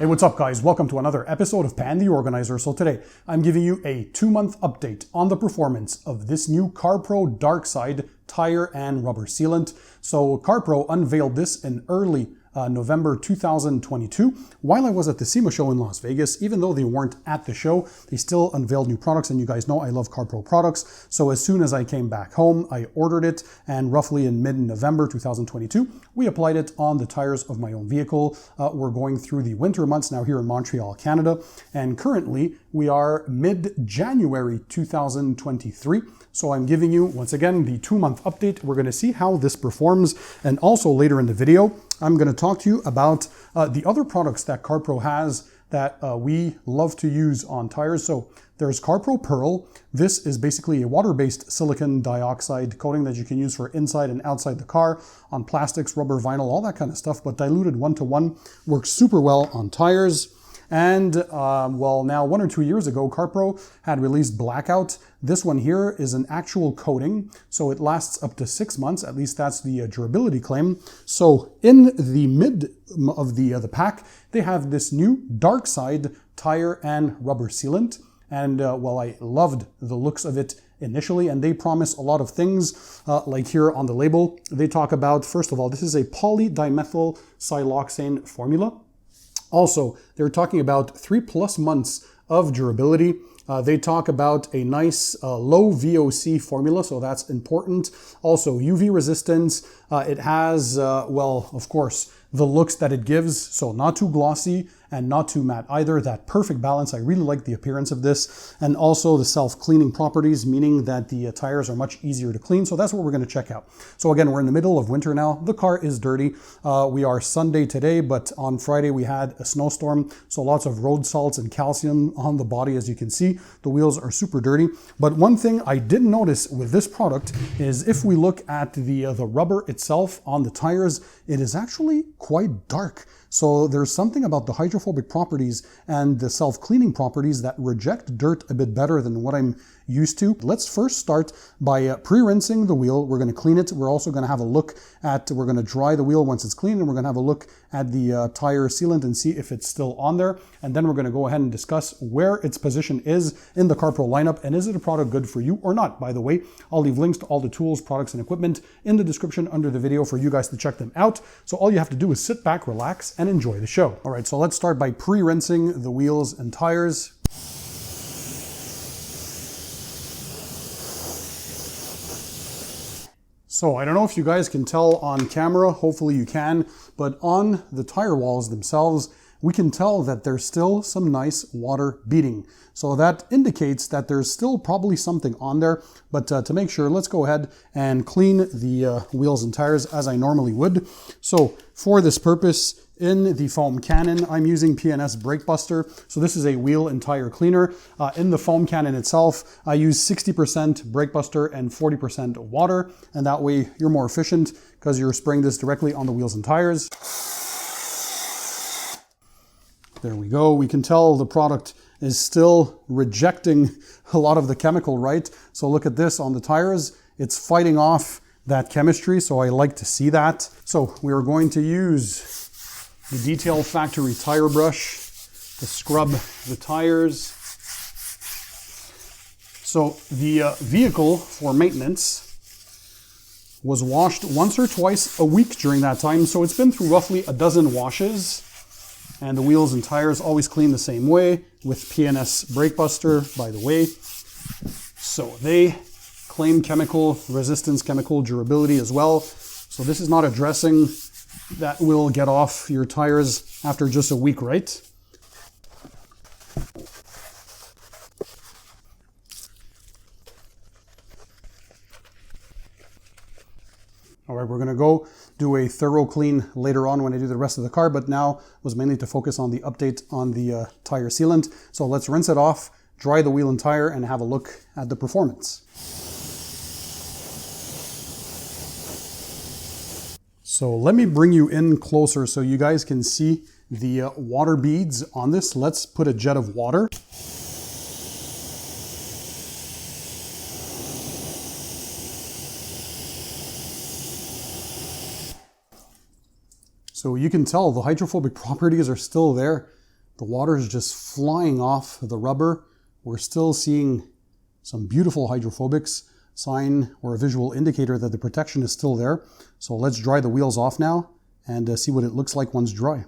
Hey, what's up guys? Welcome to another episode of Pan TheOrganizer. So today, I'm giving you a 2-month update on the performance of this new CarPro DarkSide Tire and Rubber Sealant. So CarPro unveiled this in early November 2022. While I was at the SEMA show in Las Vegas, even though they weren't at the show, they still unveiled new products, and you guys know I love CarPro products. So as soon as I came back home, I ordered it, and roughly in mid-November 2022, we applied it on the tires of my own vehicle. We're going through the winter months now here in Montreal, Canada, and currently we are mid-January 2023. So I'm giving you, once again, the 2-month update. We're going to see how this performs, and also later in the video, I'm going to talk to you about the other products that CarPro has that we love to use on tires. So there's CarPro Pearl. This is basically a water-based silicon dioxide coating that you can use for inside and outside the car, on plastics, rubber, vinyl, all that kind of stuff, but diluted 1-to-1, works super well on tires. And well, now 1 or 2 years ago, CarPro had released Blackout. This one here is an actual coating, so it lasts up to 6 months. At least that's the durability claim. So in the mid of the pack, they have this new DarkSide Tire and Rubber Sealant. And well, I loved the looks of it initially, and they promise a lot of things, like here on the label. They talk about, first of all, this is a polydimethyl siloxane formula. Also, they're talking about 3+ months of durability. They talk about a nice low VOC formula, so that's important. Also, UV resistance. It has, well, of course, the looks that it gives, so not too glossy and not too matte either. That perfect balance. I really like the appearance of this. And also the self-cleaning properties, meaning that the tires are much easier to clean. So that's what we're going to check out. So again, we're in the middle of winter now. The car is dirty. We are Sunday today, but on Friday we had a snowstorm. So lots of road salts and calcium on the body, as you can see. The wheels are super dirty. But one thing I did notice with this product is if we look at the rubber itself on the tires, it is actually quite dark. So there's something about the hydrophobic properties and the self-cleaning properties that reject dirt a bit better than what I'm used to. Let's first start by pre-rinsing the wheel. We're going to clean it. We're also going to have a look at, we're going to dry the wheel once it's clean, and we're going to have a look at the tire sealant and see if it's still on there. And then we're going to go ahead and discuss where its position is in the CarPro lineup, and is it a product good for you or not. By the way, I'll leave links to all the tools, products, and equipment in the description under the video for you guys to check them out. So all you have to do is sit back, relax, and enjoy the show. All right, so let's start by pre-rinsing the wheels and tires. So I don't know if you guys can tell on camera, hopefully you can, but on the tire walls themselves, we can tell that there's still some nice water beading. So that indicates that there's still probably something on there, but to make sure, let's go ahead and clean the wheels and tires as I normally would. So for this purpose, in the foam cannon, I'm using P&S Brake Buster. So this is a wheel and tire cleaner. In the foam cannon itself, I use 60% Brake Buster and 40% water. And that way you're more efficient because you're spraying this directly on the wheels and tires. There we go. We can tell the product is still rejecting a lot of the chemical, right? So look at this on the tires. It's fighting off that chemistry, so I like to see that. So we are going to use the Detail Factory tire brush to scrub the tires. So the vehicle for maintenance was washed once or twice a week during that time. So it's been through roughly a dozen washes, and the wheels and tires always clean the same way with P&S Brake Buster, by the way. So they claim chemical resistance, chemical durability as well. So this is not a dressing that will get off your tires after just a week, right? All right, we're gonna go do a thorough clean later on when I do the rest of the car, but now was mainly to focus on the update on the tire sealant. So let's rinse it off, dry the wheel and tire, and have a look at the performance. So let me bring you in closer so you guys can see the water beads on this. Let's put a jet of water. So you can tell the hydrophobic properties are still there. The water is just flying off the rubber. We're still seeing some beautiful hydrophobics, sign or a visual indicator that the protection is still there. So let's dry the wheels off now and see what it looks like once dry.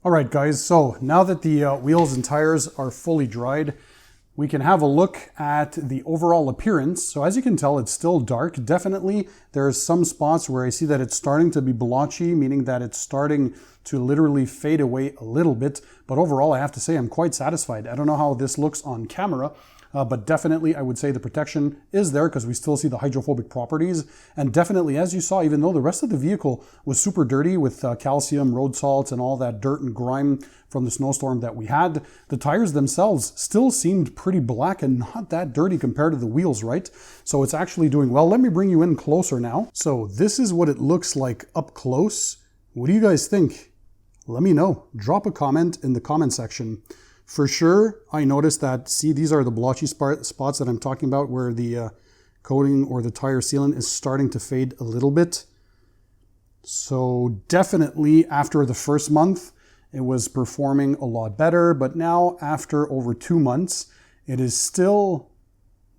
All right, guys, so now that the wheels and tires are fully dried, we can have a look at the overall appearance. So as you can tell, it's still dark. Definitely, there's some spots where I see that it's starting to be blotchy, meaning that it's starting to literally fade away a little bit. But overall, I have to say I'm quite satisfied. I don't know how this looks on camera, but definitely I would say the protection is there because we still see the hydrophobic properties. And definitely, as you saw, even though the rest of the vehicle was super dirty with calcium, road salts, and all that dirt and grime from the snowstorm that we had, the tires themselves still seemed pretty black and not that dirty compared to the wheels, right? So it's actually doing well. Let me bring you in closer now. So this is what it looks like up close. What do you guys think? Let me know. Drop a comment in the comment section. For sure, I noticed that, see, these are the blotchy spots that I'm talking about where the coating or the tire sealant is starting to fade a little bit. So definitely after the first month, it was performing a lot better. But now after over 2 months, it is still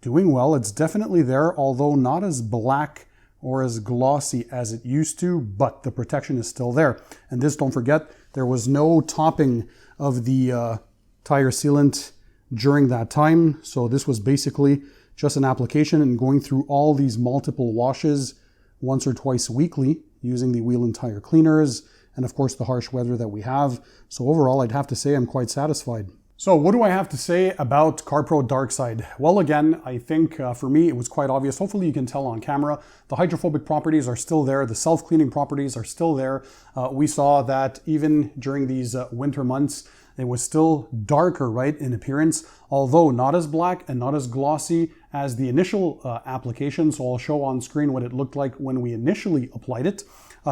doing well. It's definitely there, although not as black or as glossy as it used to, but the protection is still there. And this, don't forget, there was no topping of the tire sealant during that time. So this was basically just an application and going through all these multiple washes once or twice weekly using the wheel and tire cleaners and of course the harsh weather that we have. So overall, I'd have to say I'm quite satisfied. So what do I have to say about CarPro DarkSide? Well, again, I think for me, it was quite obvious. Hopefully you can tell on camera. The hydrophobic properties are still there. The self-cleaning properties are still there. We saw that even during these winter months, it was still darker, right, in appearance, although not as black and not as glossy as the initial application. So I'll show on screen what it looked like when we initially applied it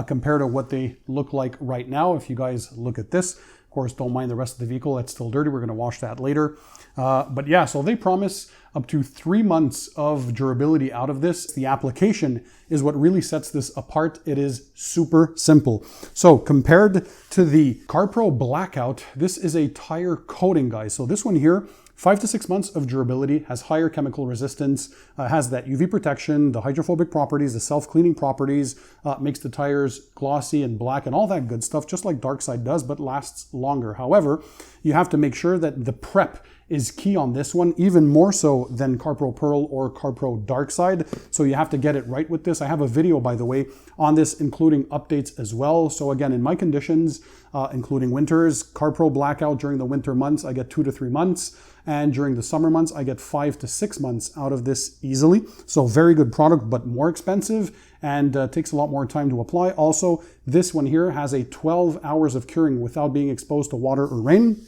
compared to what they look like right now. If you guys look at this, of course, don't mind the rest of the vehicle. It's still dirty. We're going to wash that later. But yeah, so they promise up to 3 months of durability out of this. The application is what really sets this apart. It is super simple. So compared to the CarPro Blackout, this is a tire coating, guys. So this one here, 5 to 6 months of durability, has higher chemical resistance, has that UV protection, the hydrophobic properties, the self-cleaning properties, makes the tires glossy and black and all that good stuff, just like DarkSide does, but lasts longer. However, you have to make sure that the prep is key on this one, even more so than CarPro Pearl or CarPro DarkSide. So you have to get it right with this. I have a video, by the way, on this, including updates as well. So again, in my conditions, including winters, CarPro Blackout during the winter months, I get 2 to 3 months. And during the summer months, I get 5 to 6 months out of this easily. So very good product, but more expensive and takes a lot more time to apply. Also, this one here has a 12 hours of curing without being exposed to water or rain,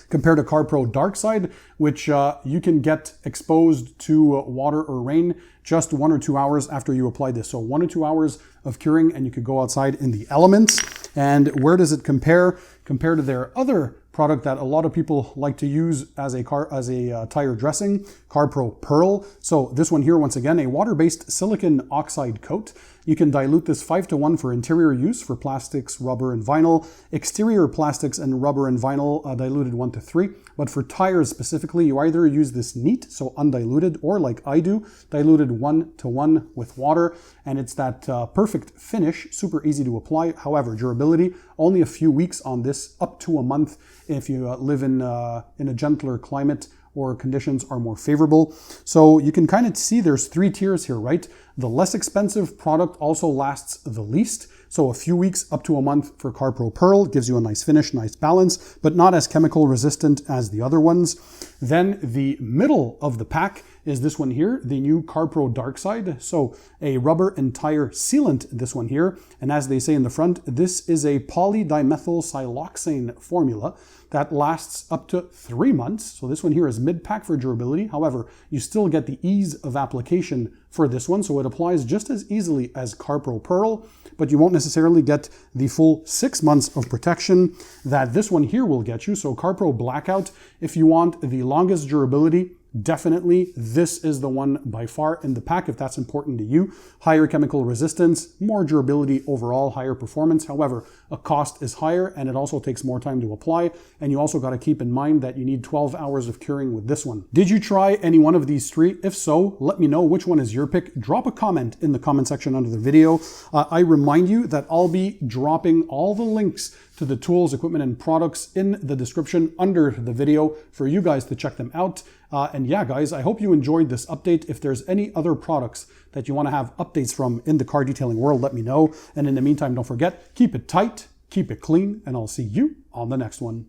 compared to CarPro DarkSide, which you can get exposed to water or rain just 1 or 2 hours after you apply this. So 1 or 2 hours of curing and you could go outside in the elements. And where does it compare? Compared to their other product that a lot of people like to use as a tire dressing, CarPro Pearl. So this one here, once again, a water-based silicon oxide coat. You can dilute this 5 to 1 for interior use for plastics, rubber, and vinyl. Exterior plastics and rubber and vinyl diluted 1 to 3. But for tires specifically, you either use this neat, so undiluted, or like I do, diluted 1 to 1 with water. And it's that perfect finish, super easy to apply. However, durability, only a few weeks on this, up to a month if you live in a gentler climate or conditions are more favorable. So you can kind of see there's 3 tiers here, right? The less expensive product also lasts the least. So a few weeks up to a month for CarPro Pearl gives you a nice finish, nice balance, but not as chemical resistant as the other ones. Then the middle of the pack is this one here, the new CarPro DarkSide. So a rubber and tire sealant, this one here. And as they say in the front, this is a polydimethyl siloxane formula that lasts up to 3 months. So this one here is mid-pack for durability. However, you still get the ease of application for this one. So it applies just as easily as CarPro Pearl, but you won't necessarily get the full 6 months of protection that this one here will get you. So CarPro Blackout, if you want the longest durability, definitely this is the one by far in the pack if that's important to you. Higher chemical resistance, more durability overall, higher performance. However, a cost is higher and it also takes more time to apply. And you also got to keep in mind that you need 12 hours of curing with this one. Did you try any one of these three? If so, let me know which one is your pick. Drop a comment in the comment section under the video. I remind you that I'll be dropping all the links to the tools, equipment, and products in the description under the video for you guys to check them out. And yeah, guys, I hope you enjoyed this update. If there's any other products that you want to have updates from in the car detailing world, let me know. And in the meantime, don't forget, keep it tight, keep it clean, and I'll see you on the next one.